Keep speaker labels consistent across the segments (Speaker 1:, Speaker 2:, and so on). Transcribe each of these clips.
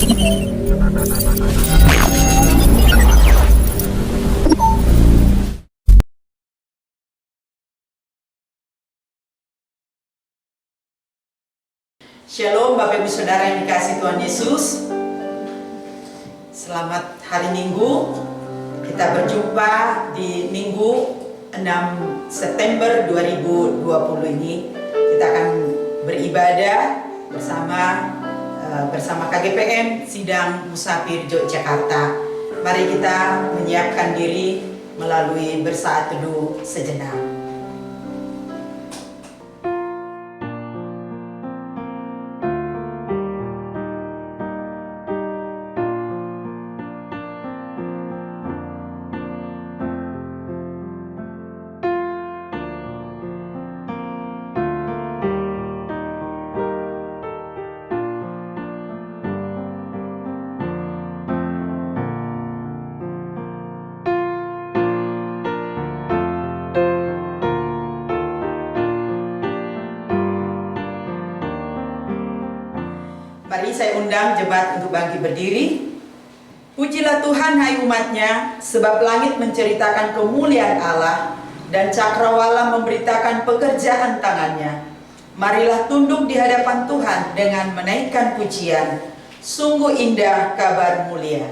Speaker 1: Shalom Bapak Ibu Saudara yang dikasihi Tuhan Yesus. Selamat hari Minggu. Kita berjumpa di Minggu 6 September 2020 ini. Kita akan beribadah bersama KGPM Sidang Musafir Yogyakarta. Mari kita menyiapkan diri melalui bersaat teduh sejenak. Mari saya undang jemaat untuk bangkit berdiri. Pujilah Tuhan hai umatnya, sebab langit menceritakan kemuliaan Allah dan cakrawala memberitakan pekerjaan tangannya. Marilah tunduk di hadapan Tuhan dengan menaikkan pujian. Sungguh indah kabar mulia.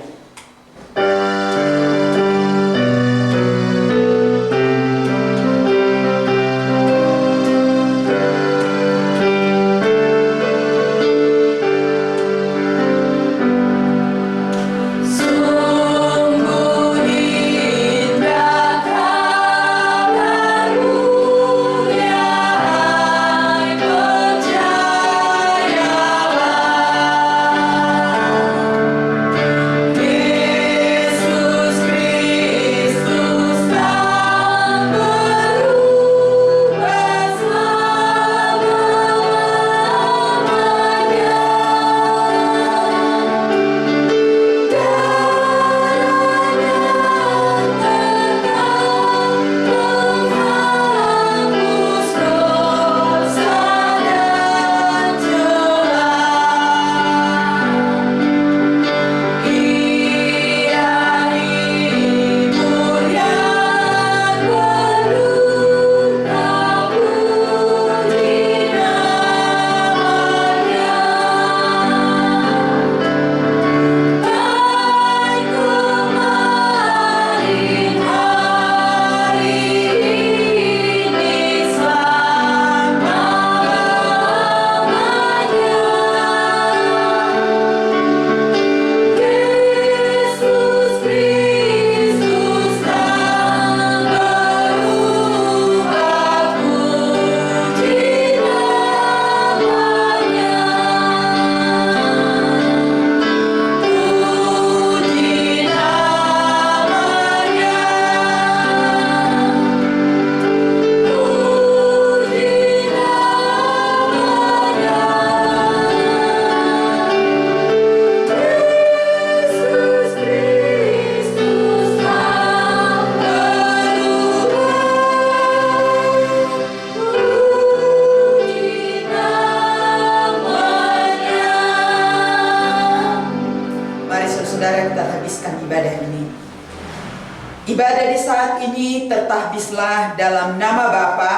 Speaker 1: Ibadah di saat ini tertahbislah dalam nama Bapa,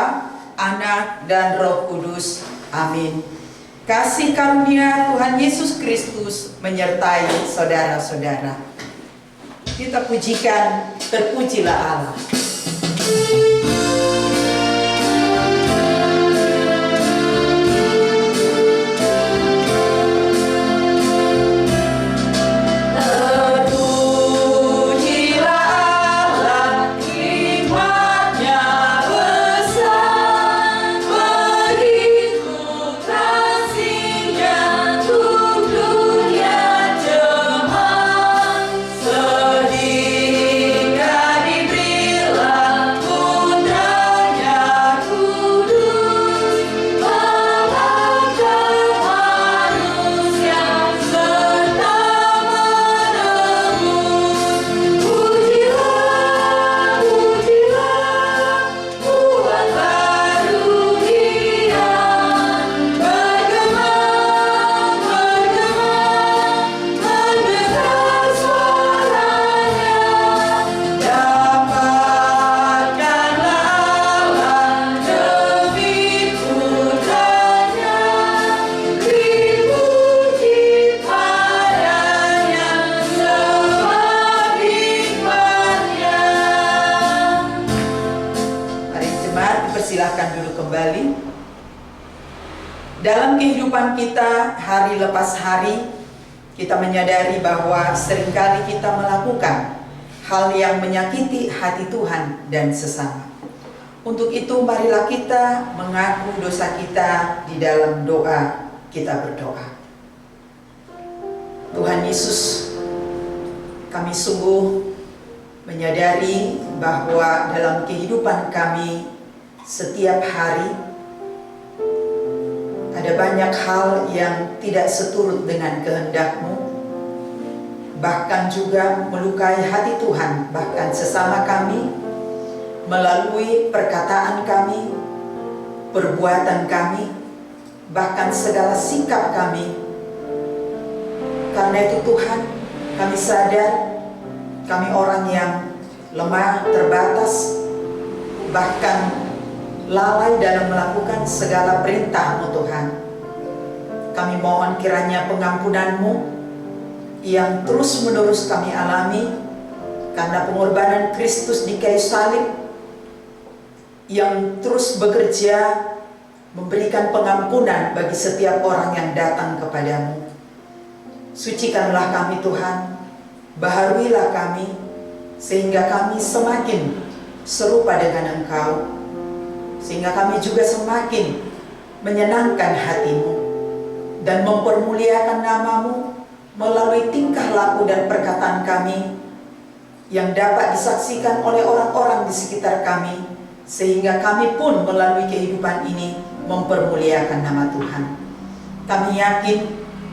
Speaker 1: Anak, dan Roh Kudus. Amin. Kasih karunia Tuhan Yesus Kristus menyertai saudara-saudara. Kita pujikan, terpujilah Allah.
Speaker 2: Sehingga diberilah
Speaker 1: Dalam kehidupan kita hari lepas hari, kita menyadari bahwa seringkali kita melakukan hal yang menyakiti hati Tuhan dan sesama. Untuk itu marilah kita mengaku dosa kita di dalam doa. Kita berdoa. Tuhan Yesus, kami sungguh menyadari bahwa dalam kehidupan kami setiap hari ada banyak hal yang tidak seturut dengan kehendak-Mu, bahkan juga melukai hati Tuhan, bahkan sesama kami, melalui perkataan kami, perbuatan kami, bahkan segala sikap kami. Karena itu Tuhan, kami sadar kami orang yang lemah, terbatas, bahkan lalai dalam melakukan segala perintah-Mu Tuhan. Kami mohon kiranya pengampunan-Mu yang terus-menerus kami alami karena pengorbanan Kristus di kayu salib, yang terus bekerja memberikan pengampunan bagi setiap orang yang datang kepadamu. Sucikanlah kami Tuhan, baharuilah kami, sehingga kami semakin serupa dengan Engkau, sehingga kami juga semakin menyenangkan hati-Mu dan mempermuliakan nama-Mu melalui tingkah laku dan perkataan kami yang dapat disaksikan oleh orang-orang di sekitar kami, sehingga kami pun melalui kehidupan ini mempermuliakan nama Tuhan. Kami yakin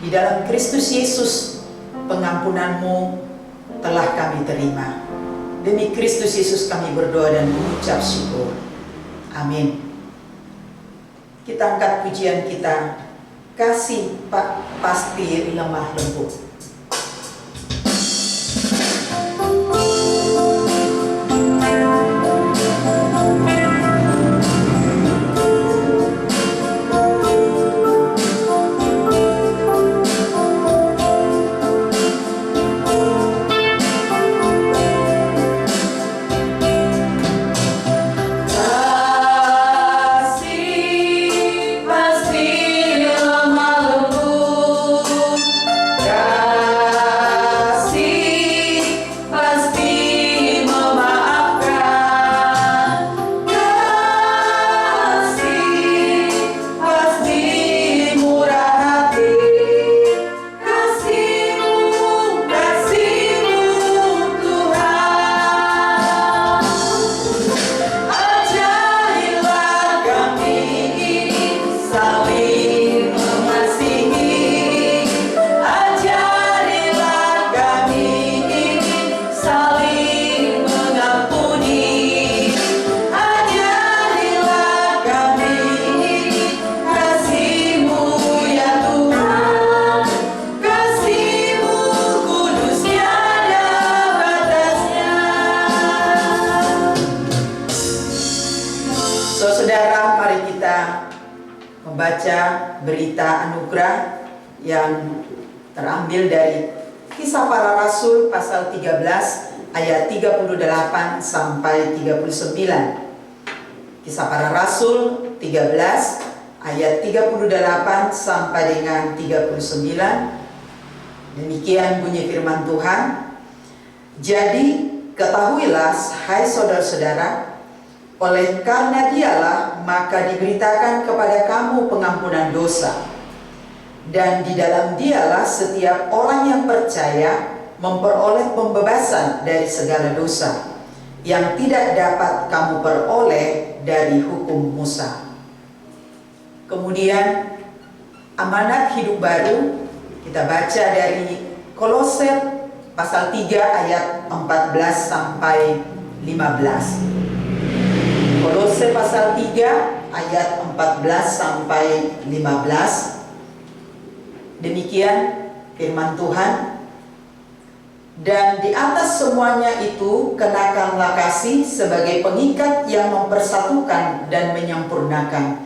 Speaker 1: di dalam Kristus Yesus pengampunan-Mu telah kami terima. Demi Kristus Yesus kami berdoa dan mengucap syukur. Amin. Kita angkat pujian kita, kasih Pak pasti lemah lembut. Saudara, mari kita membaca berita anugerah yang terambil dari Kisah Para Rasul pasal 13 ayat 38 sampai 39. Kisah Para Rasul 13 ayat 38 sampai dengan 39. Demikian bunyi firman Tuhan. Jadi ketahuilah, hai saudara-saudara, oleh karena Dialah maka diberitakan kepada kamu pengampunan dosa, dan di dalam Dialah setiap orang yang percaya memperoleh pembebasan dari segala dosa yang tidak dapat kamu peroleh dari hukum Musa. Kemudian amanat hidup baru kita baca dari Kolose pasal 3 ayat 14 sampai 15. Kolose pasal 3 ayat 14 sampai 15. Demikian firman Tuhan. Dan di atas semuanya itu kenakanlah kasih sebagai pengikat yang mempersatukan dan menyempurnakan.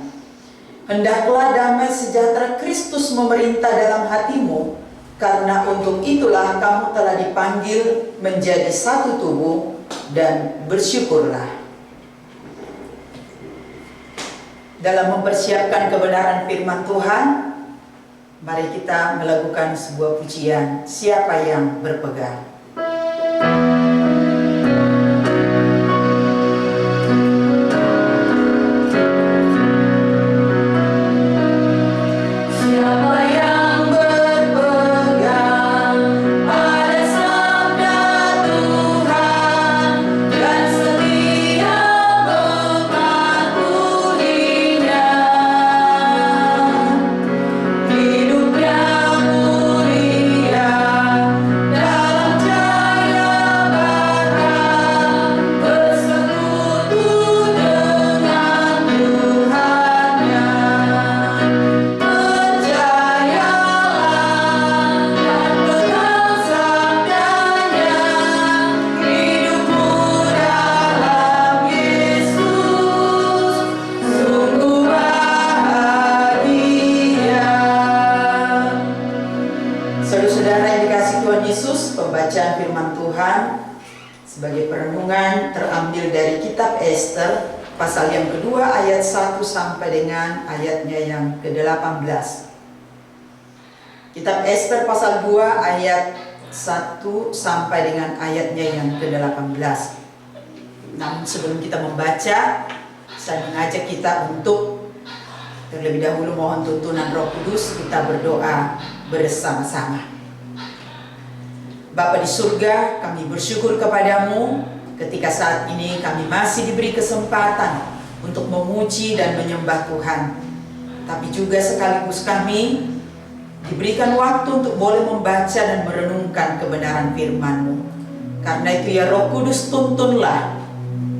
Speaker 1: Hendaklah damai sejahtera Kristus memerintah dalam hatimu, karena untuk itulah kamu telah dipanggil menjadi satu tubuh, dan bersyukurlah. Dalam mempersiapkan kebenaran firman Tuhan, mari kita melakukan sebuah pujian, siapa yang berpegang. Pembacaan firman Tuhan sebagai perenungan terambil dari kitab Ester pasal yang kedua ayat 1 sampai dengan ayatnya yang ke-18. Kitab Ester pasal 2 ayat 1 sampai dengan ayatnya yang ke-18. Namun sebelum kita membaca, saya mengajak kita untuk terlebih dahulu mohon tuntunan Roh Kudus, kita berdoa bersama-sama. Bapa di surga, kami bersyukur kepadamu ketika saat ini kami masih diberi kesempatan untuk memuji dan menyembah Tuhan. Tapi juga sekaligus kami diberikan waktu untuk boleh membaca dan merenungkan kebenaran firman-Mu. Karena itu ya Roh Kudus, tuntunlah.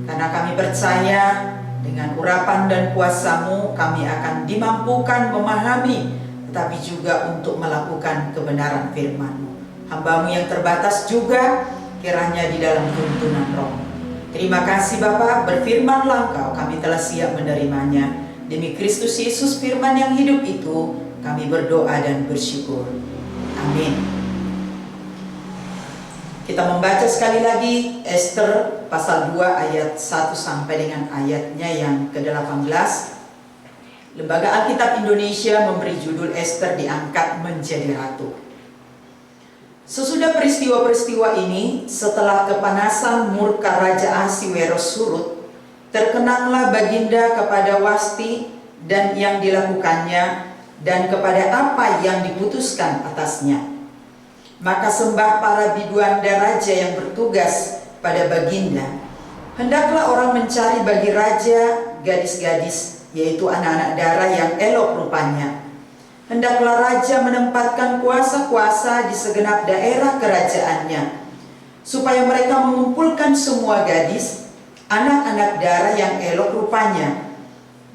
Speaker 1: Karena kami percaya dengan urapan dan kuasa-Mu kami akan dimampukan memahami, tetapi juga untuk melakukan kebenaran firman-Mu. Hamba-Mu yang terbatas juga kiranya di dalam tuntunan Roh. Terima kasih Bapa, berfirmanlah Engkau, kami telah siap menerimanya. Demi Kristus Yesus firman yang hidup itu, kami berdoa dan bersyukur. Amin. Kita membaca sekali lagi Ester pasal 2 ayat 1 sampai dengan ayatnya yang ke-18. Lembaga Alkitab Indonesia memberi judul Ester diangkat menjadi ratu. Sesudah peristiwa-peristiwa ini, setelah kepanasan murka Raja Ahasiweros surut, terkenanglah Baginda kepada Wasti dan yang dilakukannya, dan kepada apa yang diputuskan atasnya. Maka sembah para biduanda raja yang bertugas pada Baginda. Hendaklah orang mencari bagi raja gadis-gadis, yaitu anak-anak dara yang elok rupanya. Hendaklah raja menempatkan kuasa-kuasa di segenap daerah kerajaannya, supaya mereka mengumpulkan semua gadis, anak-anak dara yang elok rupanya,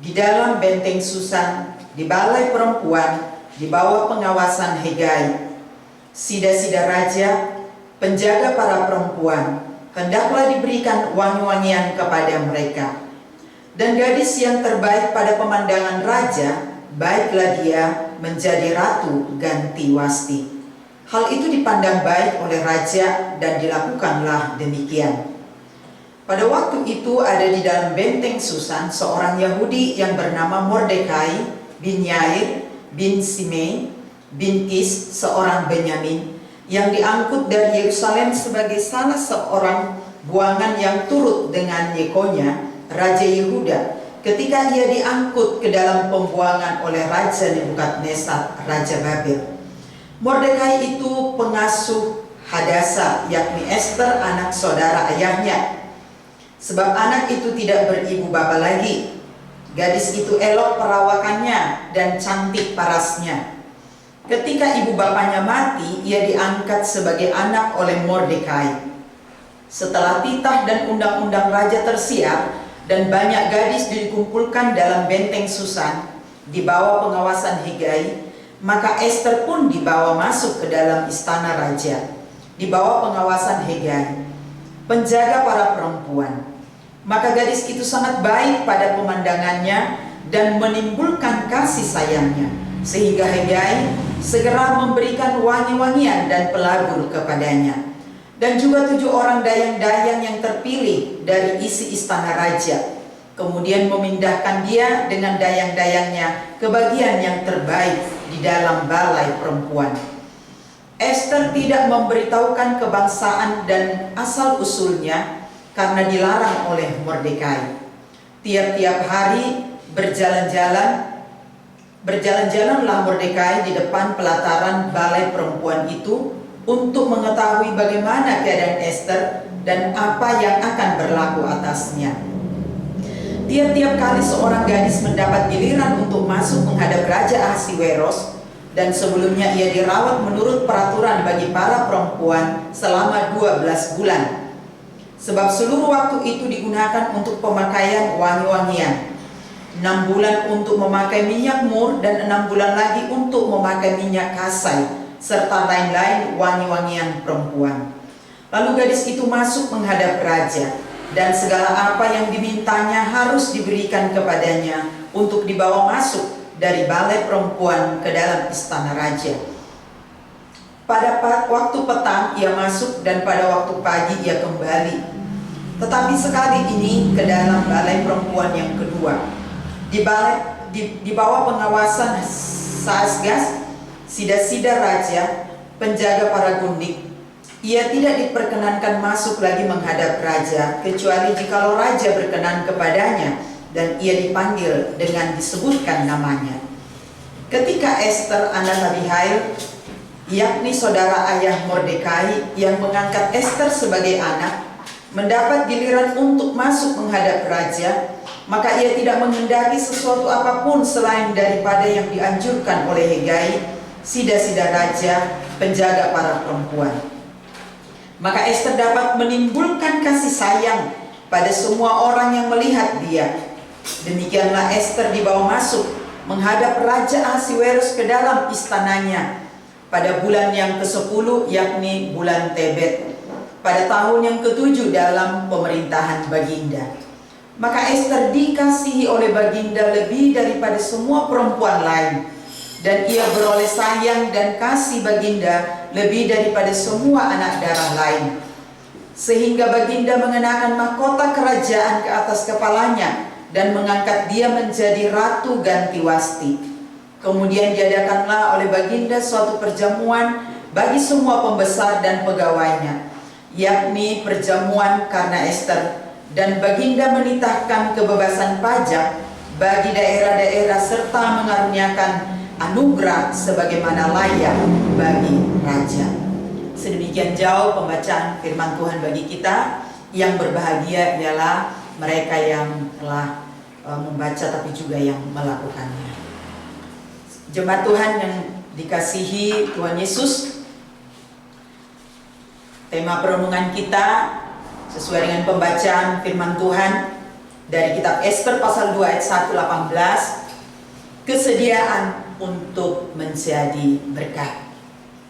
Speaker 1: di dalam benteng Susan, di balai perempuan, di bawah pengawasan Hegai. Sida-sida raja, penjaga para perempuan, hendaklah diberikan wangi-wangian kepada mereka. Dan gadis yang terbaik pada pemandangan raja, baiklah dia menjadi ratu ganti Wasti. Hal itu dipandang baik oleh raja dan dilakukanlah demikian. Pada waktu itu ada di dalam benteng Susan seorang Yahudi yang bernama Mordekai bin Yair bin Simei bin Kis, seorang Benyamin, yang diangkut dari Yerusalem sebagai salah seorang buangan yang turut dengan Yekonya, Raja Yehuda, ketika ia diangkut ke dalam pembuangan oleh Raja Nebukadnezar, Raja Babel. Mordekai itu pengasuh Hadasa, yakni Ester, anak saudara ayahnya. Sebab anak itu tidak beribu bapa lagi. Gadis itu elok perawakannya dan cantik parasnya. Ketika ibu bapanya mati, ia diangkat sebagai anak oleh Mordekai. Setelah titah dan undang-undang raja tersiar, dan banyak gadis dikumpulkan dalam benteng Susan di bawah pengawasan Hegai, maka Ester pun dibawa masuk ke dalam istana raja di bawah pengawasan Hegai, penjaga para perempuan. Maka gadis itu sangat baik pada pemandangannya dan menimbulkan kasih sayangnya, sehingga Hegai segera memberikan wangi-wangian dan pelabur kepadanya. Dan juga 7 orang dayang-dayang yang terpilih dari isi istana raja. kemudian memindahkan dia dengan dayang-dayangnya ke bagian yang terbaik di dalam balai perempuan. Esther tidak memberitahukan kebangsaan dan asal-usulnya karena dilarang oleh Mordekai. Tiap-tiap hari berjalan-jalanlah Mordekai di depan pelataran balai perempuan itu untuk mengetahui bagaimana keadaan Esther dan apa yang akan berlaku atasnya. Tiap-tiap kali seorang gadis mendapat giliran untuk masuk menghadap Raja Ahasiweros, dan sebelumnya ia dirawat menurut peraturan bagi para perempuan selama 12 bulan. Sebab seluruh waktu itu digunakan untuk pemakaian wangi-wangian. 6 bulan untuk memakai minyak mur dan 6 bulan lagi untuk memakai minyak kasai, serta lain-lain wangi-wangian perempuan. Lalu gadis itu masuk menghadap raja, dan segala apa yang dimintanya harus diberikan kepadanya untuk dibawa masuk dari balai perempuan ke dalam istana raja. Pada waktu petang ia masuk dan pada waktu pagi ia kembali. Tetapi sekali ini ke dalam balai perempuan yang kedua. Di bawah pengawasan Saasgas, sida-sida raja, penjaga para gundik, ia tidak diperkenankan masuk lagi menghadap raja, kecuali jikalau raja berkenan kepadanya dan ia dipanggil dengan disebutkan namanya. Ketika Esther anak Abihail, yakni saudara ayah Mordekai yang mengangkat Esther sebagai anak, mendapat giliran untuk masuk menghadap raja, maka ia tidak menghendaki sesuatu apapun selain daripada yang dianjurkan oleh Hegai, sida-sida raja, penjaga para perempuan. Maka Esther dapat menimbulkan kasih sayang pada semua orang yang melihat dia. Demikianlah Esther dibawa masuk menghadap Raja Ahasiweros ke dalam istananya pada bulan yang ke-10, yakni bulan Tebet, pada tahun yang ke-7 dalam pemerintahan Baginda. Maka Esther dikasihi oleh Baginda lebih daripada semua perempuan lain, dan ia beroleh sayang dan kasih Baginda lebih daripada semua anak darah lain, sehingga Baginda mengenakan mahkota kerajaan ke atas kepalanya dan mengangkat dia menjadi Ratu Ganti Wasti. Kemudian diadakanlah oleh Baginda suatu perjamuan bagi semua pembesar dan pegawainya, yakni perjamuan karena Esther, dan Baginda menitahkan kebebasan pajak bagi daerah-daerah serta mengaruniakan anugerah sebagaimana layak bagi raja. Sedemikian jauh pembacaan firman Tuhan bagi kita. Yang berbahagia ialah mereka yang telah membaca tapi juga yang melakukannya. Jemaat Tuhan yang dikasihi Tuhan Yesus, tema perenungan kita sesuai dengan pembacaan firman Tuhan dari kitab Esther pasal 2 ayat 1-18, kesediaan untuk menjadi berkat.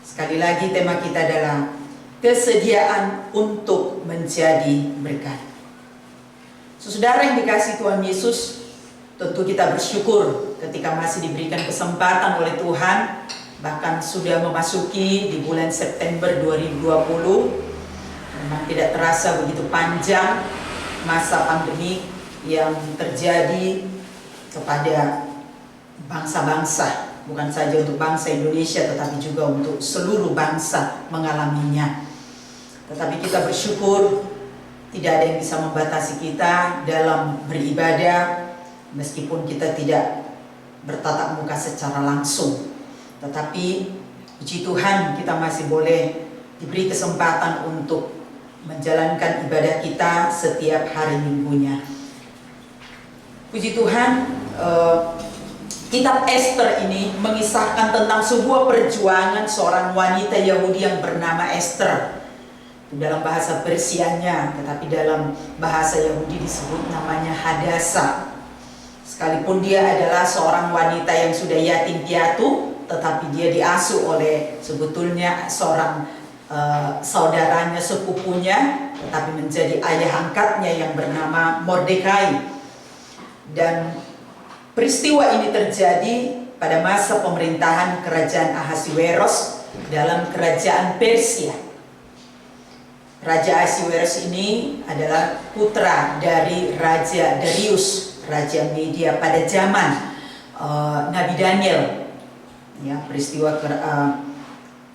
Speaker 1: Sekali lagi tema kita adalah kesediaan untuk menjadi berkat. Saudara yang dikasihi Tuhan Yesus, tentu kita bersyukur ketika masih diberikan kesempatan oleh Tuhan, bahkan sudah memasuki di bulan September 2020. Memang tidak terasa begitu panjang masa pandemi yang terjadi kepada bangsa-bangsa, bukan saja untuk bangsa Indonesia tetapi juga untuk seluruh bangsa mengalaminya. Tetapi kita bersyukur tidak ada yang bisa membatasi kita dalam beribadah, meskipun kita tidak bertatap muka secara langsung. Tetapi puji Tuhan kita masih boleh diberi kesempatan untuk menjalankan ibadah kita setiap hari minggunya. Puji Tuhan, kitab Esther ini mengisahkan tentang sebuah perjuangan seorang wanita Yahudi yang bernama Esther. Dalam bahasa Persianya, tetapi dalam bahasa Yahudi disebut namanya Hadasa. Sekalipun dia adalah seorang wanita yang sudah yatim piatu, tetapi dia diasuh oleh sebetulnya seorang saudaranya, sepupunya, tetapi menjadi ayah angkatnya yang bernama Mordekai. Dan peristiwa ini terjadi pada masa pemerintahan kerajaan Ahasiweros dalam kerajaan Persia. Raja Ahasiweros ini adalah putra dari Raja Darius, Raja Media pada zaman Nabi Daniel, ya, peristiwa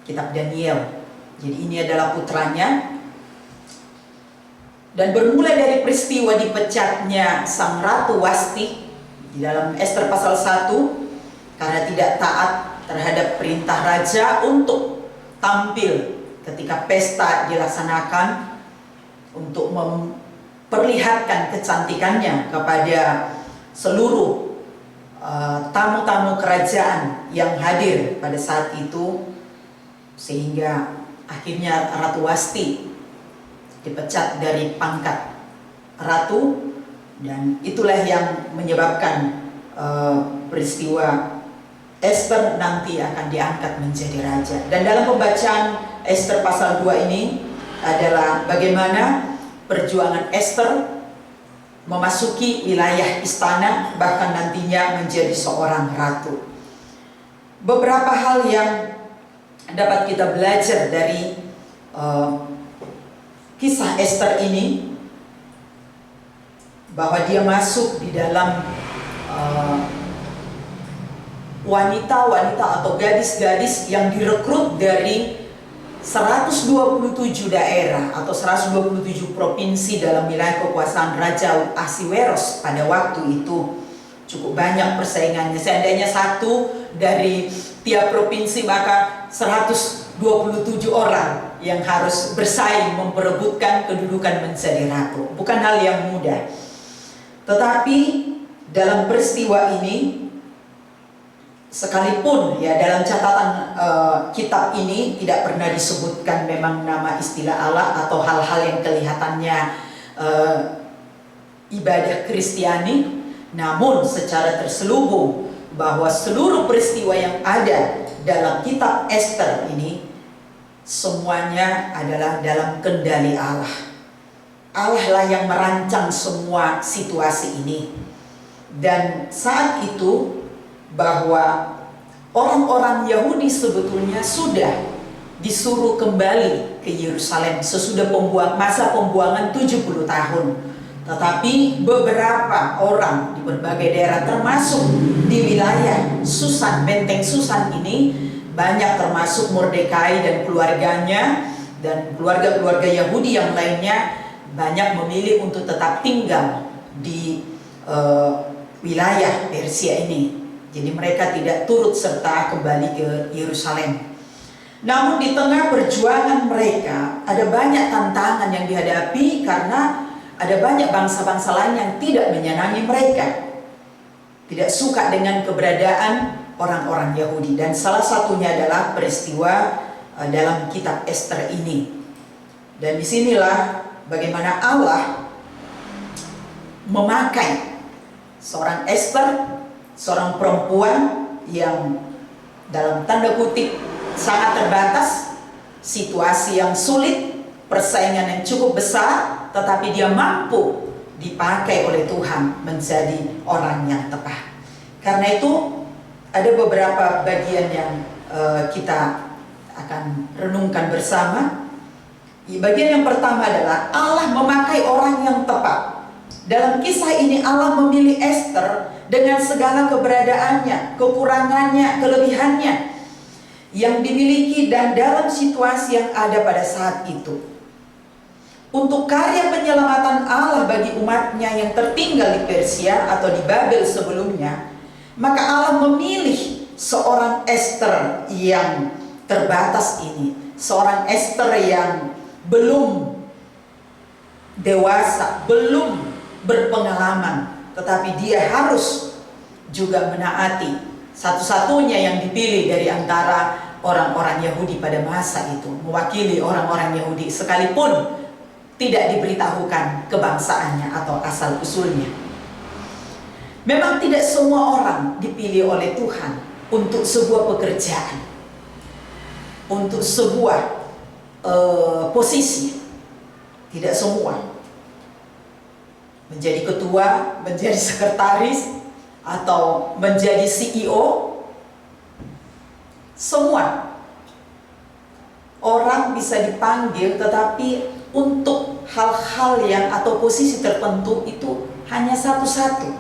Speaker 1: kitab Daniel. Jadi ini adalah putranya. Dan bermula dari peristiwa dipecatnya sang Ratu Wasti di dalam Ester pasal 1 karena tidak taat terhadap perintah raja untuk tampil ketika pesta dilaksanakan untuk memperlihatkan kecantikannya kepada seluruh tamu-tamu kerajaan yang hadir pada saat itu, sehingga akhirnya Ratu Wasti dipecat dari pangkat ratu, dan itulah yang menyebabkan peristiwa Ester nanti akan diangkat menjadi raja. Dan dalam pembacaan Ester pasal 2 ini adalah bagaimana perjuangan Ester memasuki wilayah istana, bahkan nantinya menjadi seorang ratu. Beberapa hal yang dapat kita belajar dari kisah Ester ini, bahwa dia masuk di dalam wanita-wanita atau gadis-gadis yang direkrut dari 127 daerah atau 127 provinsi dalam wilayah kekuasaan Raja Ahasiweros pada waktu itu. Cukup banyak persaingannya. Seandainya satu dari tiap provinsi, maka 127 orang yang harus bersaing memperebutkan kedudukan menjadi ratu. Bukan hal yang mudah. Tetapi dalam peristiwa ini, sekalipun ya dalam catatan kitab ini tidak pernah disebutkan memang nama istilah Allah atau hal-hal yang kelihatannya ibadah Kristiani, namun secara terselubung bahwa seluruh peristiwa yang ada dalam kitab Ester ini semuanya adalah dalam kendali Allah. Allah lah yang merancang semua situasi ini. Dan saat itu bahwa orang-orang Yahudi sebetulnya sudah disuruh kembali ke Yerusalem sesudah masa pembuangan 70 tahun. Tetapi beberapa orang di berbagai daerah, termasuk di wilayah Susan, benteng Susan ini, banyak termasuk Mordekai dan keluarganya dan keluarga-keluarga Yahudi yang lainnya, banyak memilih untuk tetap tinggal di wilayah Persia ini. Jadi mereka tidak turut serta kembali ke Yerusalem. Namun di tengah perjuangan mereka ada banyak tantangan yang dihadapi karena ada banyak bangsa-bangsa lain yang tidak menyenangi mereka, tidak suka dengan keberadaan orang-orang Yahudi. Dan salah satunya adalah peristiwa dalam kitab Ester ini. Dan disinilah bagaimana Allah memakai seorang Ester, seorang perempuan yang dalam tanda kutip sangat terbatas, situasi yang sulit, persaingan yang cukup besar, tetapi dia mampu dipakai oleh Tuhan menjadi orang yang tepat. Karena itu ada beberapa bagian yang kita akan renungkan bersama. Bagian yang pertama adalah Allah memakai orang yang tepat. Dalam kisah ini Allah memilih Ester dengan segala keberadaannya, kekurangannya, kelebihannya yang dimiliki dan dalam situasi yang ada pada saat itu. Untuk karya penyelamatan Allah bagi umatnya yang tertinggal di Persia atau di Babel sebelumnya, maka Allah memilih seorang Ester yang terbatas ini, seorang Ester yang belum dewasa, belum berpengalaman, tetapi dia harus juga menaati satu-satunya yang dipilih dari antara orang-orang Yahudi pada masa itu, mewakili orang-orang Yahudi sekalipun tidak diberitahukan kebangsaannya atau asal usulnya. Memang tidak semua orang dipilih oleh Tuhan untuk sebuah pekerjaan, untuk sebuah posisi. Tidak semua. Menjadi ketua, menjadi sekretaris, atau menjadi CEO. Semua orang bisa dipanggil, tetapi untuk hal-hal yang atau posisi tertentu itu hanya satu-satu.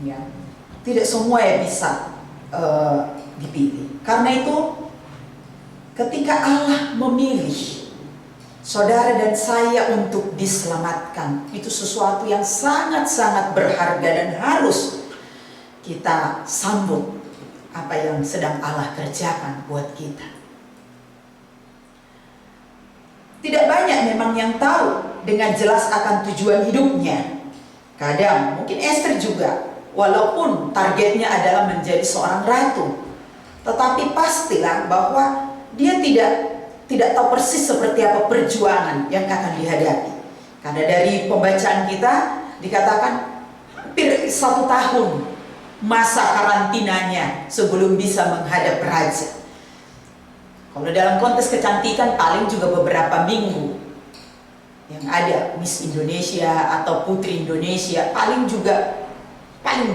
Speaker 1: Ya, tidak semua yang bisa dipilih. Karena itu, ketika Allah memilih saudara dan saya untuk diselamatkan, itu sesuatu yang sangat-sangat berharga dan harus kita sambut apa yang sedang Allah kerjakan buat kita. Tidak banyak memang yang tahu dengan jelas akan tujuan hidupnya. Kadang mungkin Esther juga, walaupun targetnya adalah menjadi seorang ratu, tetapi pastilah bahwa dia tidak tahu persis seperti apa perjuangan yang akan dihadapi. Karena dari pembacaan kita dikatakan hampir 1 tahun masa karantinanya sebelum bisa menghadap raja. Kalau dalam konteks kecantikan paling juga beberapa minggu. Yang ada Miss Indonesia atau Putri Indonesia paling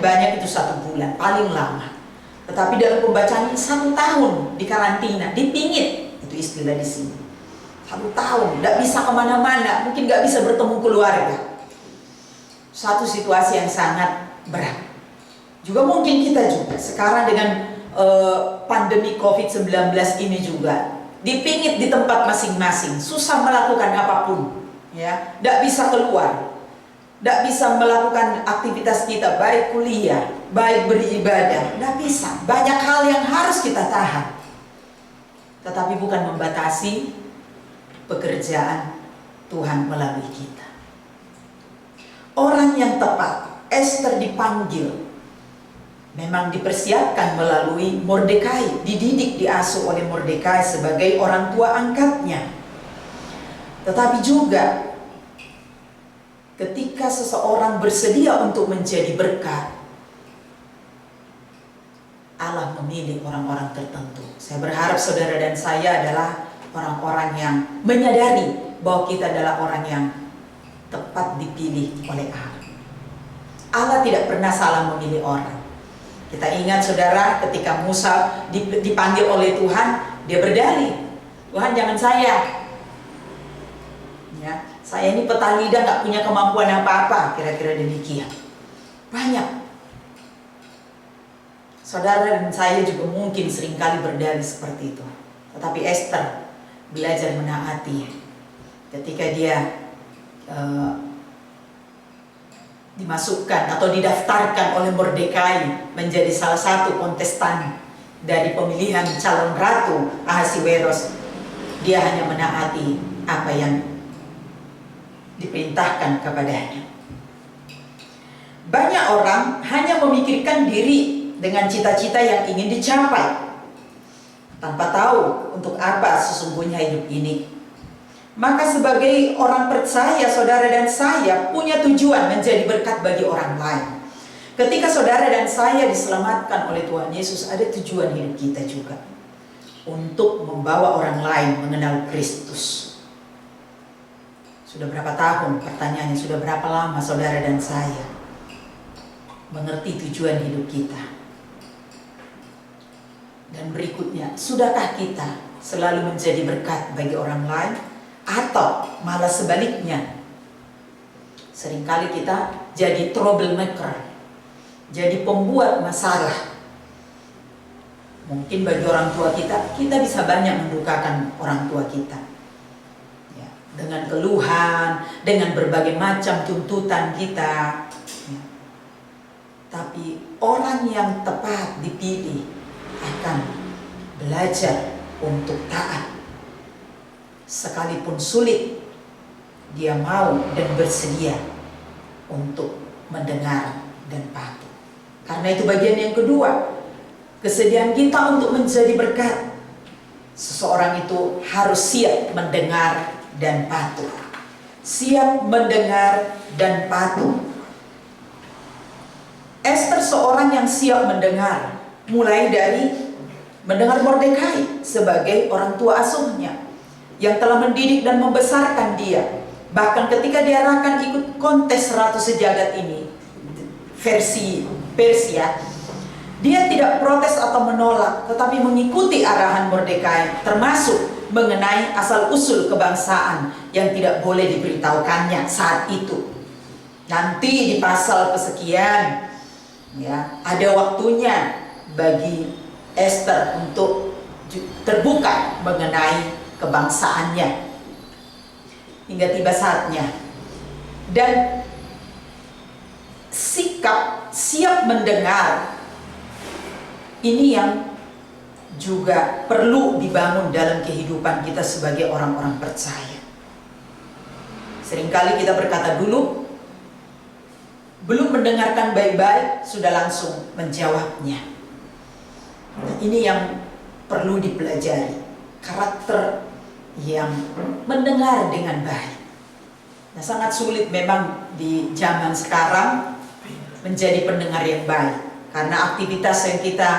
Speaker 1: banyak itu 1 bulan, paling lama. Tetapi dalam pembacaan ini 1 tahun di karantina, dipingit, itu istilah di sini. 1 tahun, tidak bisa kemana-mana, mungkin nggak bisa bertemu keluarga. Satu situasi yang sangat berat. Juga mungkin kita juga sekarang dengan pandemi COVID-19 ini juga dipingit di tempat masing-masing, susah melakukan apapun, ya, tidak bisa keluar, tidak bisa melakukan aktivitas kita, baik kuliah, baik beribadah, tidak bisa. Banyak hal yang harus kita tahan, tetapi bukan membatasi pekerjaan Tuhan melalui kita. Orang yang tepat, Esther dipanggil, memang dipersiapkan melalui Mordekai, dididik, diasuh oleh Mordekai sebagai orang tua angkatnya. Tetapi juga ketika seseorang bersedia untuk menjadi berkat, Allah memilih orang-orang tertentu. Saya berharap saudara dan saya adalah orang-orang yang menyadari bahwa kita adalah orang yang tepat dipilih oleh Allah. Allah tidak pernah salah memilih orang. Kita ingat saudara, ketika Musa dipanggil oleh Tuhan, dia berdalih, Tuhan jangan saya. Ya, saya ini petani dan nggak punya kemampuan apa-apa, kira-kira demikian. Banyak. Saudara dan saya juga mungkin seringkali berdalih seperti itu. Tetapi Esther belajar menaati. Ketika dia dimasukkan atau didaftarkan oleh Mordekai menjadi salah satu kontestan dari pemilihan calon ratu Ahasiweros, dia hanya menaati apa yang diperintahkan kepadanya. Banyak orang hanya memikirkan diri dengan cita-cita yang ingin dicapai, tanpa tahu untuk apa sesungguhnya hidup ini. Maka sebagai orang percaya, saudara dan saya punya tujuan menjadi berkat bagi orang lain. Ketika saudara dan saya diselamatkan oleh Tuhan Yesus, ada tujuan hidup kita juga, untuk membawa orang lain mengenal Kristus. Sudah berapa tahun, pertanyaannya, sudah berapa lama saudara dan saya mengerti tujuan hidup kita? Dan berikutnya, sudahkah kita selalu menjadi berkat bagi orang lain? Atau malah sebaliknya, seringkali kita jadi troublemaker, jadi pembuat masalah. Mungkin bagi orang tua kita bisa banyak mendukakan orang tua kita, ya, dengan keluhan, dengan berbagai macam tuntutan kita, ya. Tapi orang yang tepat dipilih akan belajar untuk taat. Sekalipun sulit, dia mau dan bersedia untuk mendengar dan patuh. Karena itu bagian yang kedua, kesediaan kita untuk menjadi berkat. Seseorang itu harus siap mendengar dan patuh. Siap mendengar dan patuh. Esther seorang yang siap mendengar, mulai dari mendengar Mordekai sebagai orang tua asuhnya yang telah mendidik dan membesarkan dia. Bahkan ketika diarahkan ikut kontes Ratu Sejagat ini, versi Persia, Dia tidak protes atau menolak, tetapi mengikuti arahan Mordekai, termasuk mengenai asal-usul kebangsaan yang tidak boleh diberitahukannya saat itu. Nanti di pasal kesekian, ya, ada waktunya bagi Esther untuk terbuka mengenai kebangsaannya hingga tiba saatnya. Dan sikap siap mendengar ini yang juga perlu dibangun dalam kehidupan kita sebagai orang-orang percaya. Seringkali kita berkata dulu, belum mendengarkan baik-baik, sudah langsung menjawabnya. Nah, ini yang perlu dipelajari, karakter yang mendengar dengan baik. Nah, sangat sulit memang di zaman sekarang menjadi pendengar yang baik, karena aktivitas yang kita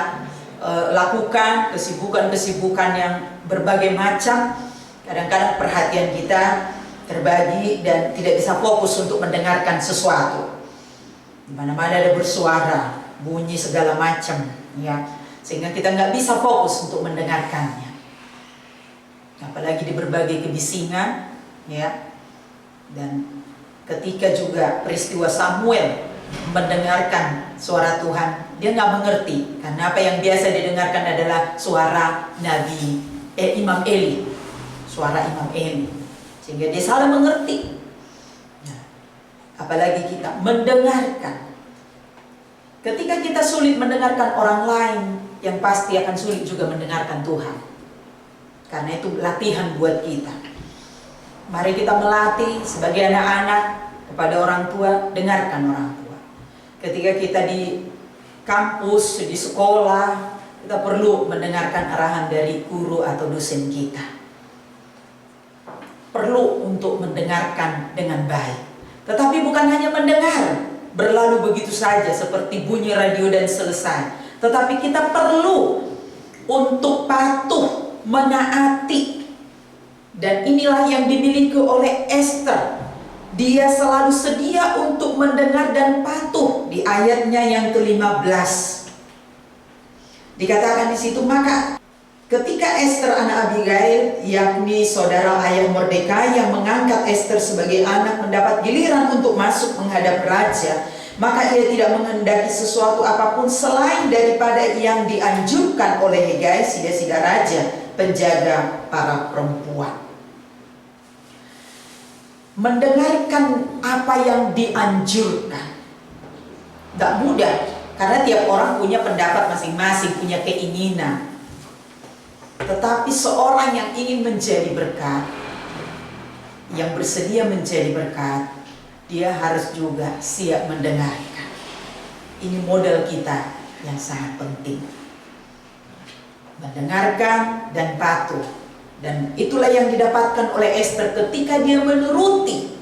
Speaker 1: lakukan, kesibukan-kesibukan yang berbagai macam, kadang-kadang perhatian kita terbagi dan tidak bisa fokus untuk mendengarkan sesuatu. Di mana-mana ada bersuara, bunyi segala macam, ya, sehingga kita nggak bisa fokus untuk mendengarkannya. Apalagi di berbagai kebisingan, ya. Dan ketika juga peristiwa Samuel mendengarkan suara Tuhan, dia nggak mengerti, karena apa yang biasa didengarkan adalah suara Imam Eli, suara Imam Eli, sehingga dia salah mengerti. Nah, apalagi kita mendengarkan. Ketika kita sulit mendengarkan orang lain, yang pasti akan sulit juga mendengarkan Tuhan. Karena itu latihan buat kita. Mari kita melatih sebagai anak-anak kepada orang tua, dengarkan orang tua. Ketika kita di kampus, di sekolah, kita perlu mendengarkan arahan dari guru atau dosen kita. Perlu untuk mendengarkan dengan baik. Tetapi bukan hanya mendengar, berlalu begitu saja seperti bunyi radio dan selesai. Tetapi kita perlu untuk patuh, menaati. Dan inilah yang dimiliki oleh Esther. Dia selalu sedia untuk mendengar dan patuh. Di ayatnya yang ke-15 dikatakan di situ, maka ketika Esther anak Abigail, yakni saudara ayah Mordekai yang mengangkat Esther sebagai anak, mendapat giliran untuk masuk menghadap raja, maka ia tidak menghendaki sesuatu apapun selain daripada yang dianjurkan oleh Hegai, sida-sida raja, penjaga para perempuan. Mendengarkan apa yang dianjurkan tidak mudah, karena tiap orang punya pendapat masing-masing, punya keinginan. Tetapi seorang yang ingin menjadi berkat, yang bersedia menjadi berkat, dia harus juga siap mendengarkan. Ini modal kita yang sangat penting, mendengarkan dan patuh. Dan itulah yang didapatkan oleh Esther ketika dia menuruti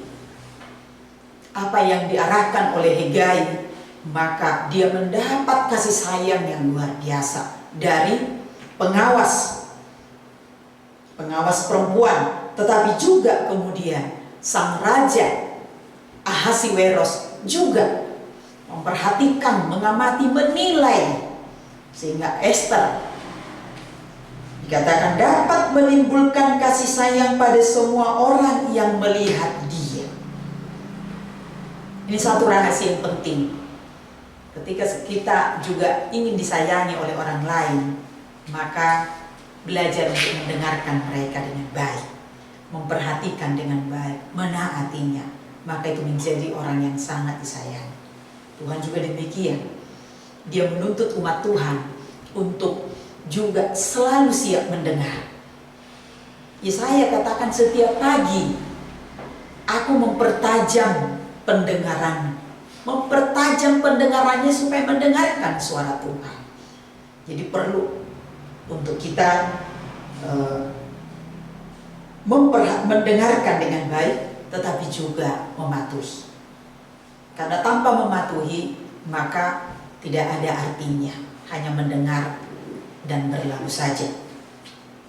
Speaker 1: apa yang diarahkan oleh Hegai. Maka dia mendapat kasih sayang yang luar biasa dari pengawas perempuan. Tetapi juga kemudian sang raja Ahasiweros juga memperhatikan, mengamati, menilai, sehingga Esther dikatakan dapat menimbulkan kasih sayang pada semua orang yang melihat dia. Ini satu rahasia yang penting. Ketika kita juga ingin disayangi oleh orang lain, maka belajar untuk mendengarkan mereka dengan baik, memperhatikan dengan baik, menaatinya, maka itu menjadi orang yang sangat disayangi. Tuhan juga demikian. Dia menuntut umat Tuhan untuk juga selalu siap mendengar. Yesaya katakan, setiap pagi aku mempertajam pendengarannya supaya mendengarkan suara Tuhan. Jadi perlu untuk kita mendengarkan dengan baik, tetapi juga mematuhi. Karena tanpa mematuhi, maka tidak ada artinya, hanya mendengar dan berlalu saja.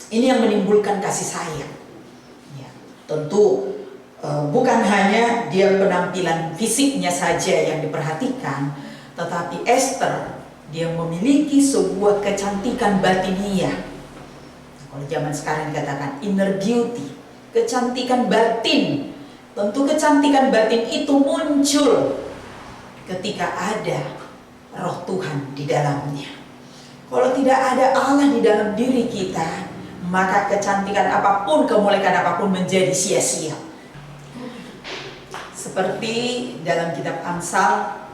Speaker 1: Ini yang menimbulkan kasih sayang. Ya, tentu bukan hanya dia penampilan fisiknya saja yang diperhatikan, tetapi Esther Dia memiliki sebuah kecantikan batiniah. Kalau zaman sekarang dikatakan inner beauty, kecantikan batin. Tentu kecantikan batin itu muncul ketika ada roh Tuhan di dalamnya. Kalau tidak ada Allah di dalam diri kita, maka kecantikan apapun, kemolekan apapun menjadi sia-sia. Seperti dalam kitab Amsal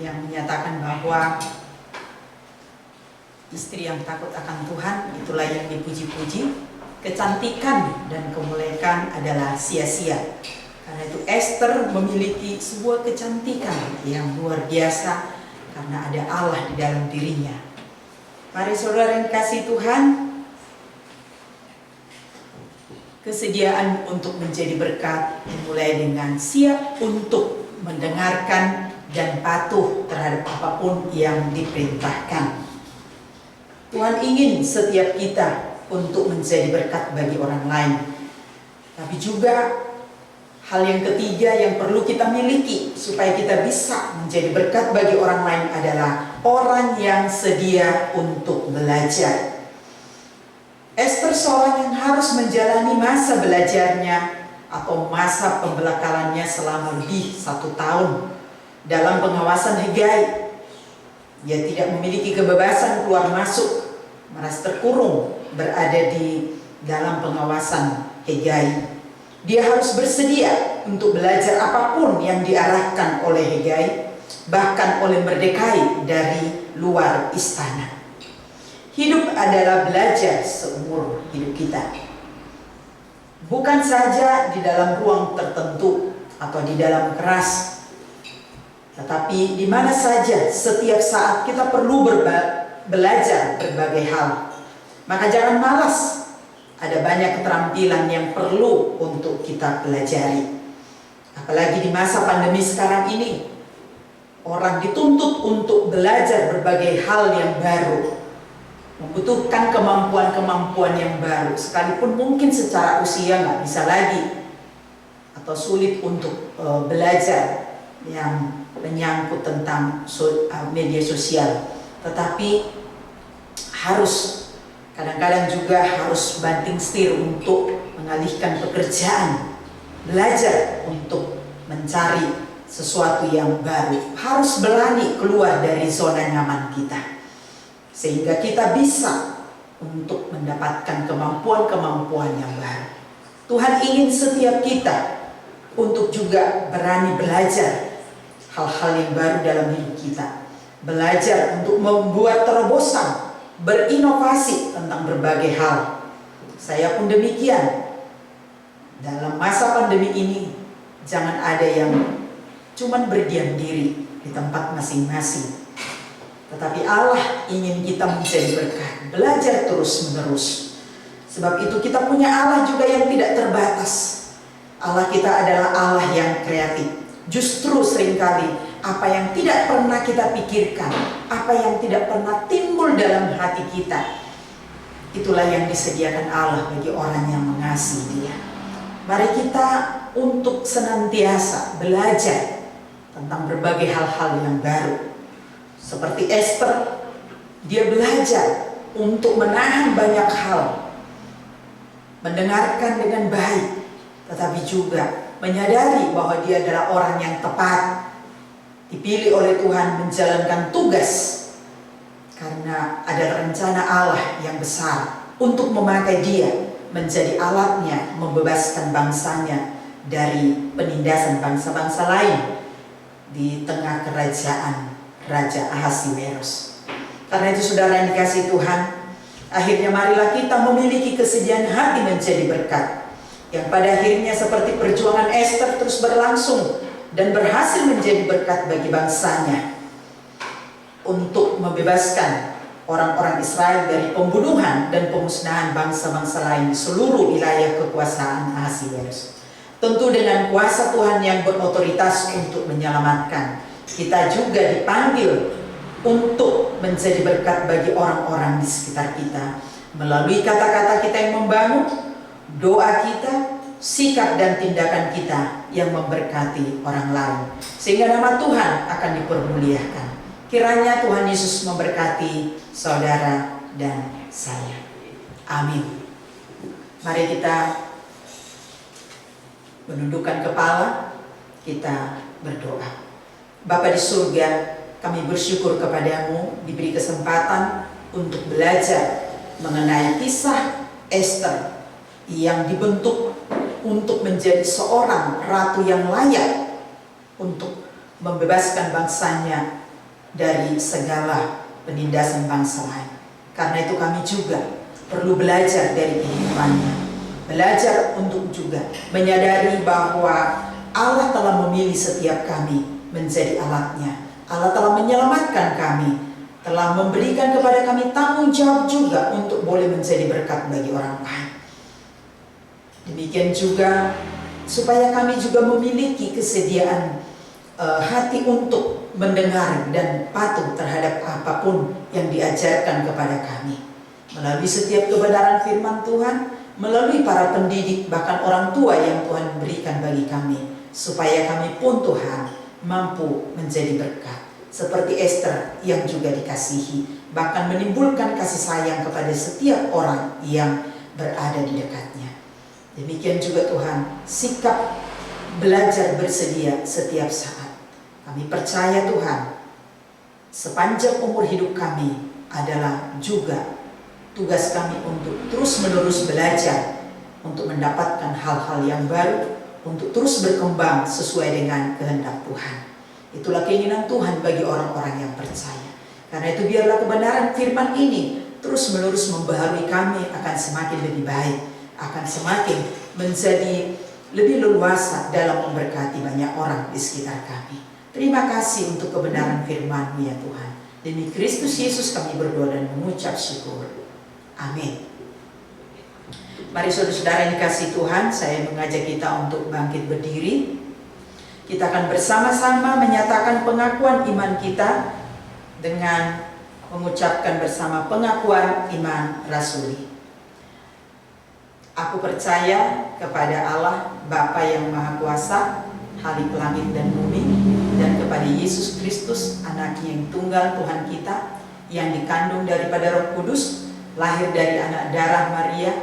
Speaker 1: yang menyatakan bahwa istri yang takut akan Tuhan itulah yang dipuji-puji. Kecantikan dan kemolekan adalah sia-sia. Karena itu Esther memiliki sebuah kecantikan yang luar biasa karena ada Allah di dalam dirinya. Mari saudara yang kasih Tuhan, kesediaan untuk menjadi berkat dimulai dengan siap untuk mendengarkan dan patuh terhadap apapun yang diperintahkan. Tuhan ingin setiap kita untuk menjadi berkat bagi orang lain. Tapi juga hal yang ketiga yang perlu kita miliki supaya kita bisa menjadi berkat bagi orang lain adalah orang yang sedia untuk belajar. Esther seorang yang harus menjalani masa belajarnya atau masa pembelakalannya selama lebih 1 tahun dalam pengawasan Hegai. Dia tidak memiliki kebebasan keluar masuk, merasa terkurung berada di dalam pengawasan Hegai. Dia harus bersedia untuk belajar apapun yang diarahkan oleh Hegai, bahkan oleh Mordekai dari luar istana. Hidup adalah belajar seumur hidup kita. Bukan saja di dalam ruang tertentu atau di dalam keras, tetapi di mana saja setiap saat kita perlu belajar berbagai hal. Maka jangan malas. Ada banyak keterampilan yang perlu untuk kita pelajari. Apalagi di masa pandemi sekarang ini, orang dituntut untuk belajar berbagai hal yang baru, membutuhkan kemampuan-kemampuan yang baru, sekalipun mungkin secara usia nggak bisa lagi atau sulit untuk belajar yang menyangkut tentang media sosial, tetapi harus kadang-kadang juga harus banting setir untuk mengalihkan pekerjaan, belajar untuk mencari sesuatu yang baru. Harus berani keluar dari zona nyaman kita, sehingga kita bisa untuk mendapatkan kemampuan-kemampuan yang baru. Tuhan ingin setiap kita untuk juga berani belajar hal-hal yang baru dalam hidup kita. Belajar untuk membuat terobosan, berinovasi tentang berbagai hal. Saya pun demikian. Dalam masa pandemi ini, jangan ada yang cuman berdiam diri di tempat masing-masing. Tetapi Allah ingin kita menjadi berkat, belajar terus-menerus. Sebab itu kita punya Allah juga yang tidak terbatas. Allah kita adalah Allah yang kreatif. Justru seringkali apa yang tidak pernah kita pikirkan, apa yang tidak pernah timbul dalam hati kita, itulah yang disediakan Allah bagi orang yang mengasihi Dia. Mari kita untuk senantiasa belajar tentang berbagai hal-hal yang baru. Seperti Esther, dia belajar untuk menahan banyak hal, mendengarkan dengan baik, tetapi juga menyadari bahwa dia adalah orang yang tepat, dipilih oleh Tuhan menjalankan tugas karena ada rencana Allah yang besar untuk memakai dia menjadi alatnya membebaskan bangsanya dari penindasan bangsa-bangsa lain di tengah kerajaan Raja Ahasiweros. Karena itu saudara yang dikasihi Tuhan, akhirnya marilah kita memiliki kesediaan hati menjadi berkat, yang pada akhirnya seperti perjuangan Esther terus berlangsung dan berhasil menjadi berkat bagi bangsanya untuk membebaskan orang-orang Israel dari pembunuhan dan pemusnahan bangsa-bangsa lain di seluruh wilayah kekuasaan Ahasiweros. Tentu dengan kuasa Tuhan yang berotoritas untuk menyelamatkan, kita juga dipanggil untuk menjadi berkat bagi orang-orang di sekitar kita melalui kata-kata kita yang membangun, doa kita, sikap dan tindakan kita yang memberkati orang lain, sehingga nama Tuhan akan dipermuliakan. Kiranya Tuhan Yesus memberkati saudara dan saya. Amin. Mari kita menundukkan kepala, kita berdoa. Bapa di surga, kami bersyukur kepadamu diberi kesempatan untuk belajar mengenai kisah Ester yang dibentuk untuk menjadi seorang ratu yang layak untuk membebaskan bangsanya dari segala penindasan bangsa lain. Karena itu kami juga perlu belajar dari kehidupannya, belajar untuk juga menyadari bahwa Allah telah memilih setiap kami menjadi alatnya. Allah telah menyelamatkan kami, telah memberikan kepada kami tanggung jawab juga untuk boleh menjadi berkat bagi orang lain. Demikian juga supaya kami juga memiliki kesediaan hati untuk mendengar dan patuh terhadap apapun yang diajarkan kepada kami. Melalui setiap kebenaran firman Tuhan, melalui para pendidik, bahkan orang tua yang Tuhan berikan bagi kami, supaya kami pun Tuhan mampu menjadi berkat. Seperti Ester yang juga dikasihi, bahkan menimbulkan kasih sayang kepada setiap orang yang berada di dekatnya. Demikian juga Tuhan, sikap belajar bersedia setiap saat. Kami percaya Tuhan, sepanjang umur hidup kami adalah juga tugas kami untuk terus-menerus belajar, untuk mendapatkan hal-hal yang baru, untuk terus berkembang sesuai dengan kehendak Tuhan. Itulah keinginan Tuhan bagi orang-orang yang percaya. Karena itu biarlah kebenaran firman ini terus-menerus membaharui kami akan semakin lebih baik, akan semakin menjadi lebih leluasa dalam memberkati banyak orang di sekitar kami. Terima kasih untuk kebenaran firman-Mu ya Tuhan. Demi Kristus Yesus kami berdoa dan mengucap syukur. Amin. Mari saudara-saudara yang dikasihi Tuhan, saya mengajak kita untuk bangkit berdiri. Kita akan bersama-sama menyatakan pengakuan iman kita dengan mengucapkan bersama pengakuan iman rasuli. Aku percaya kepada Allah Bapa yang Maha Kuasa, Khalik langit dan bumi, dan kepada Yesus Kristus, Anak yang tunggal Tuhan kita, yang dikandung daripada Roh Kudus, lahir dari anak darah Maria,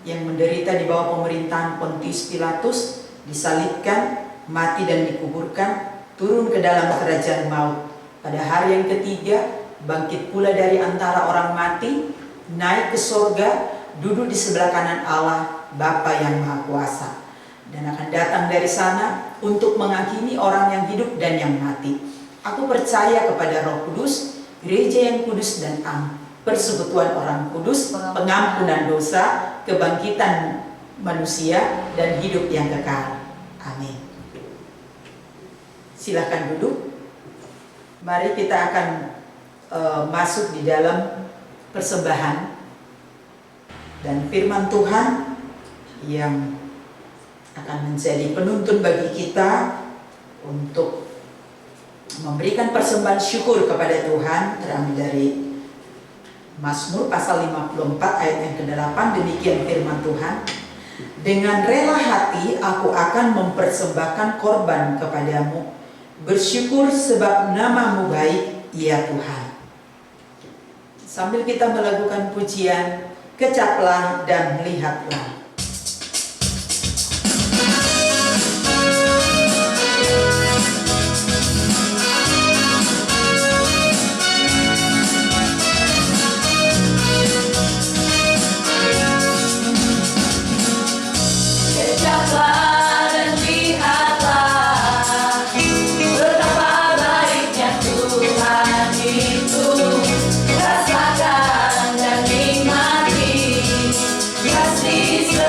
Speaker 1: yang menderita di bawah pemerintahan Pontius Pilatus, disalibkan, mati dan dikuburkan, turun ke dalam kerajaan maut. Pada hari yang ketiga, bangkit pula dari antara orang mati, naik ke sorga, duduk di sebelah kanan Allah, Bapa yang Maha Kuasa, dan akan datang dari sana untuk menghakimi orang yang hidup dan yang mati. Aku percaya kepada Roh Kudus, gereja yang kudus dan am, persekutuan orang kudus, pengampunan dosa, kebangkitan manusia, dan hidup yang kekal. Amin. Silakan duduk. Mari kita akan masuk di dalam persembahan dan firman Tuhan yang akan menjadi penuntun bagi kita untuk memberikan persembahan syukur kepada Tuhan, terambil dari Mazmur pasal 54 ayat yang ke-8. Demikian firman Tuhan. Dengan rela hati aku akan mempersembahkan korban kepadamu, bersyukur sebab nama-Mu baik, ya Tuhan. Sambil kita melakukan pujian, kecaplah dan lihatlah.
Speaker 2: Rasakan dan nikmati kasih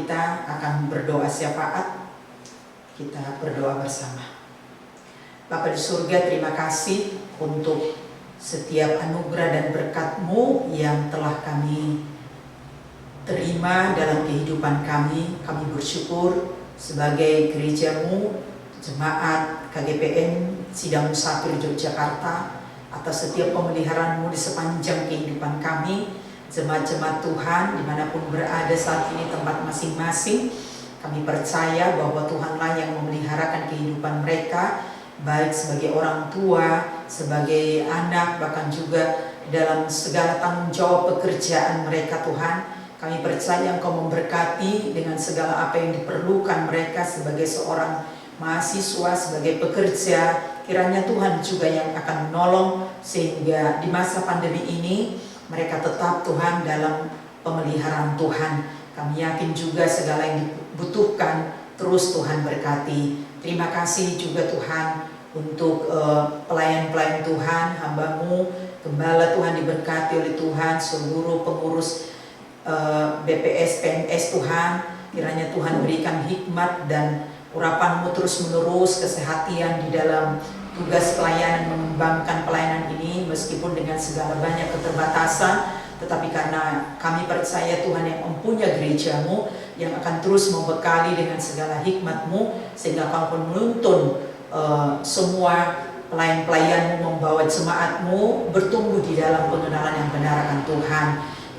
Speaker 1: kita akan berdoa syafaat. Kita berdoa bersama. Bapa di surga, terima kasih untuk setiap anugerah dan berkat-Mu yang telah kami terima dalam kehidupan kami. Kami bersyukur sebagai gereja-Mu, Jemaat KGPN Sidang Musafir Yogyakarta, atas setiap pemeliharaan-Mu di sepanjang kehidupan kami. Jemaat-jemaat Tuhan dimanapun berada saat ini tempat masing-masing, kami percaya bahwa Tuhanlah yang memeliharakan kehidupan mereka, baik sebagai orang tua, sebagai anak, bahkan juga dalam segala tanggung jawab pekerjaan mereka. Tuhan, kami percaya Engkau memberkati dengan segala apa yang diperlukan mereka sebagai seorang mahasiswa, sebagai pekerja. Kiranya Tuhan juga yang akan menolong sehingga di masa pandemi ini mereka tetap Tuhan dalam pemeliharaan Tuhan. Kami yakin juga segala yang dibutuhkan terus Tuhan berkati. Terima kasih juga Tuhan untuk pelayan-pelayan Tuhan, hamba-Mu, gembala Tuhan diberkati oleh Tuhan, seluruh pengurus BPS, PMS Tuhan. Kiranya Tuhan berikan hikmat dan urapan-Mu terus menerus, kesehatan di dalam tugas pelayanan, mengembangkan pelayanan ini meskipun dengan segala banyak keterbatasan. Tetapi karena kami percaya Tuhan yang mempunyai gereja-Mu yang akan terus membekali dengan segala hikmat-Mu, sehingga Kau pun menuntun semua pelayan-pelayan-Mu, membawa jemaat-Mu bertumbuh di dalam pengenalan yang benar akan Tuhan.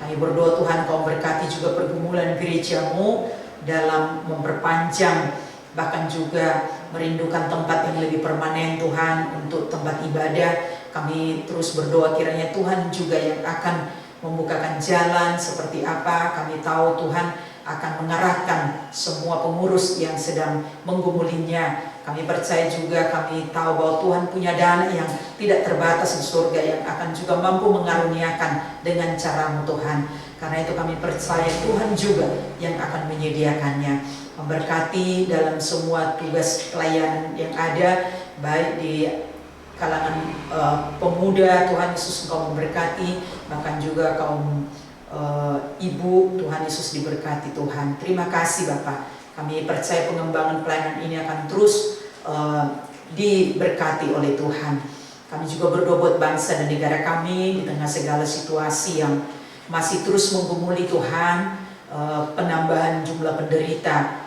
Speaker 1: Kami berdoa Tuhan Kau berkati juga pergumulan gereja-Mu dalam memperpanjang, bahkan juga merindukan tempat yang lebih permanen Tuhan untuk tempat ibadah. Kami terus berdoa kiranya Tuhan juga yang akan membukakan jalan seperti apa. Kami tahu Tuhan akan mengarahkan semua pengurus yang sedang menggumulinya. Kami percaya juga, kami tahu bahwa Tuhan punya dana yang tidak terbatas di surga yang akan juga mampu mengaruniakan dengan cara-Mu Tuhan. Karena itu kami percaya Tuhan juga yang akan menyediakannya. Memberkati dalam semua tugas pelayanan yang ada, baik di kalangan pemuda, Tuhan Yesus Engkau memberkati, bahkan juga kaum ibu, Tuhan Yesus diberkati Tuhan. Terima kasih Bapak. Kami percaya pengembangan pelayanan ini akan terus diberkati oleh Tuhan. Kami juga berdoa buat bangsa dan negara kami di tengah segala situasi yang masih terus menggumuli Tuhan, penambahan jumlah penderita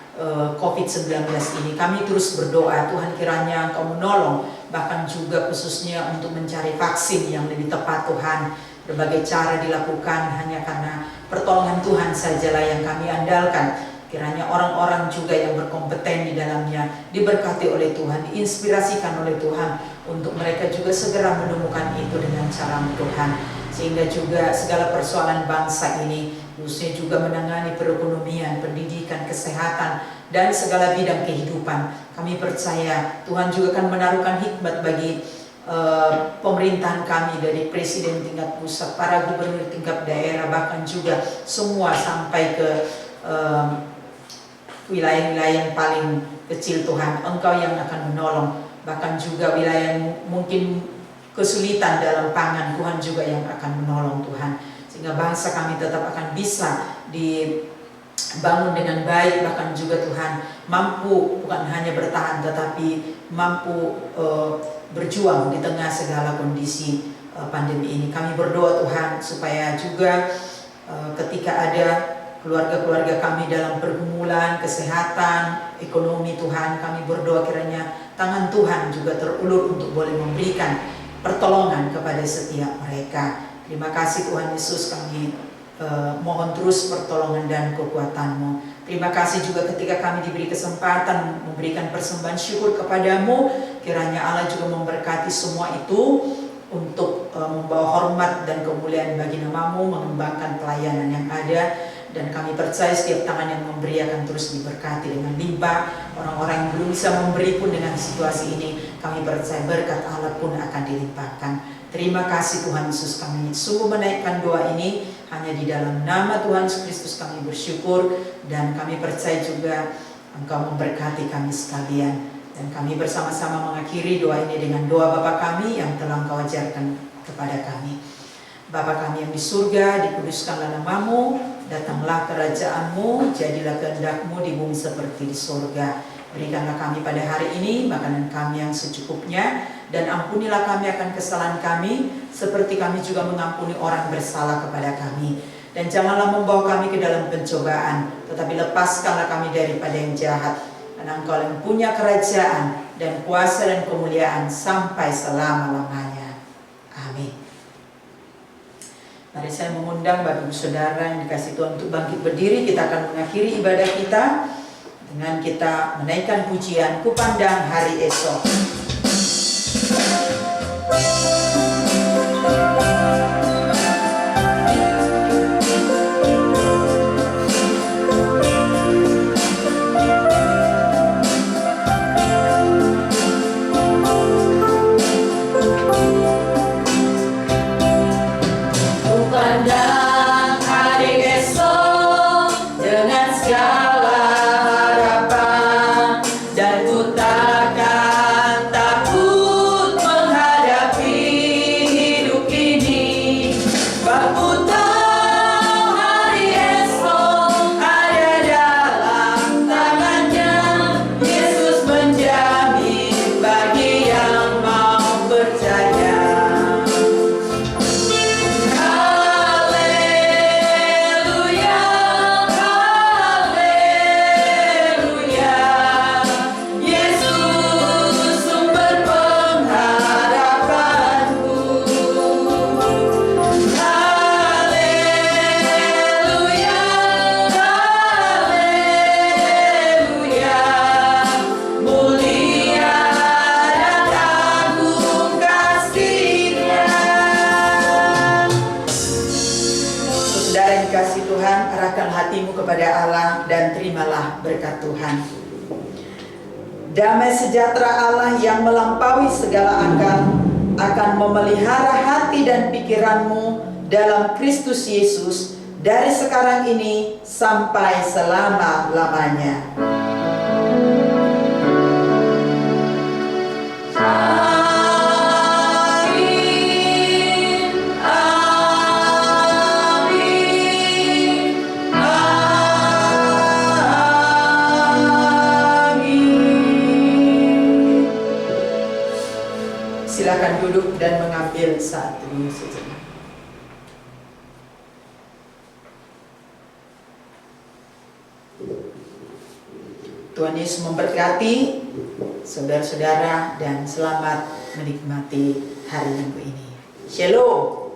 Speaker 1: COVID-19 ini. Kami terus berdoa Tuhan kiranya Engkau menolong, bahkan juga khususnya untuk mencari vaksin yang lebih tepat Tuhan. Berbagai cara dilakukan hanya karena pertolongan Tuhan sajalah yang kami andalkan. Kiranya orang-orang juga yang berkompeten di dalamnya diberkati oleh Tuhan, diinspirasikan oleh Tuhan untuk mereka juga segera menemukan itu dengan cara Tuhan. Sehingga juga segala persoalan bangsa ini, khususnya juga menangani perekonomian, pendidikan, kesehatan, dan segala bidang kehidupan. Kami percaya Tuhan juga akan menaruhkan hikmat bagi pemerintahan kami, dari presiden tingkat pusat, para gubernur tingkat daerah, bahkan juga semua sampai ke wilayah-wilayah yang paling kecil. Tuhan, Engkau yang akan menolong, bahkan juga wilayah yang mungkin kesulitan dalam pangan, Tuhan juga yang akan menolong Tuhan, sehingga bangsa kami tetap akan bisa dibangun dengan baik, bahkan juga Tuhan mampu bukan hanya bertahan tetapi mampu berjuang di tengah segala kondisi pandemi ini. Kami berdoa Tuhan supaya juga ketika ada keluarga-keluarga kami dalam pergumulan kesehatan, ekonomi, Tuhan, kami berdoa kiranya tangan Tuhan juga terulur untuk boleh memberikan pertolongan kepada setiap mereka. Terima kasih Tuhan Yesus, kami mohon terus pertolongan dan kekuatan-Mu. Terima kasih juga ketika kami diberi kesempatan memberikan persembahan syukur kepadamu, kiranya Allah juga memberkati semua itu untuk membawa hormat dan kemuliaan bagi nama-Mu, mengembangkan pelayanan yang ada. Dan kami percaya setiap tangan yang memberi akan terus diberkati dengan limpah. Orang-orang yang belum bisa memberi pun dengan situasi ini, kami percaya berkat Allah pun akan dilimpahkan. Terima kasih Tuhan Yesus, kami sungguh menaikkan doa ini hanya di dalam nama Tuhan Yesus Kristus kami bersyukur. Dan kami percaya juga Engkau memberkati kami sekalian. Dan kami bersama-sama mengakhiri doa ini dengan doa Bapa kami yang telah Engkau ajarkan kepada kami. Bapa kami yang di surga, dikuduskanlah nama-Mu, Datanglah kerajaan-Mu, jadilah kehendak-Mu di bumi seperti di surga. Berikanlah kami pada hari ini makanan kami yang secukupnya, dan ampunilah kami akan kesalahan kami, seperti kami juga mengampuni orang bersalah kepada kami. Dan janganlah membawa kami ke dalam pencobaan, tetapi lepaskanlah kami daripada yang jahat. Karena Engkau yang punya kerajaan dan kuasa dan kemuliaan sampai selama-lamanya. Amin. Mari saya mengundang Bapak Ibu Saudara yang dikasih Tuhan untuk bangkit berdiri. Kita akan mengakhiri ibadah kita dengan kita menaikkan pujian Kupandang Hari Esok. Kepada Allah dan terimalah berkat Tuhan. Damai sejahtera Allah yang melampaui segala akal akan memelihara hati dan pikiranmu dalam Kristus Yesus dari sekarang ini sampai selama-lamanya. Silakan duduk dan mengambil saat teduh sejenak. Tuhan Yesus memberkati saudara-saudara dan selamat menikmati hari Minggu ini. Shalom.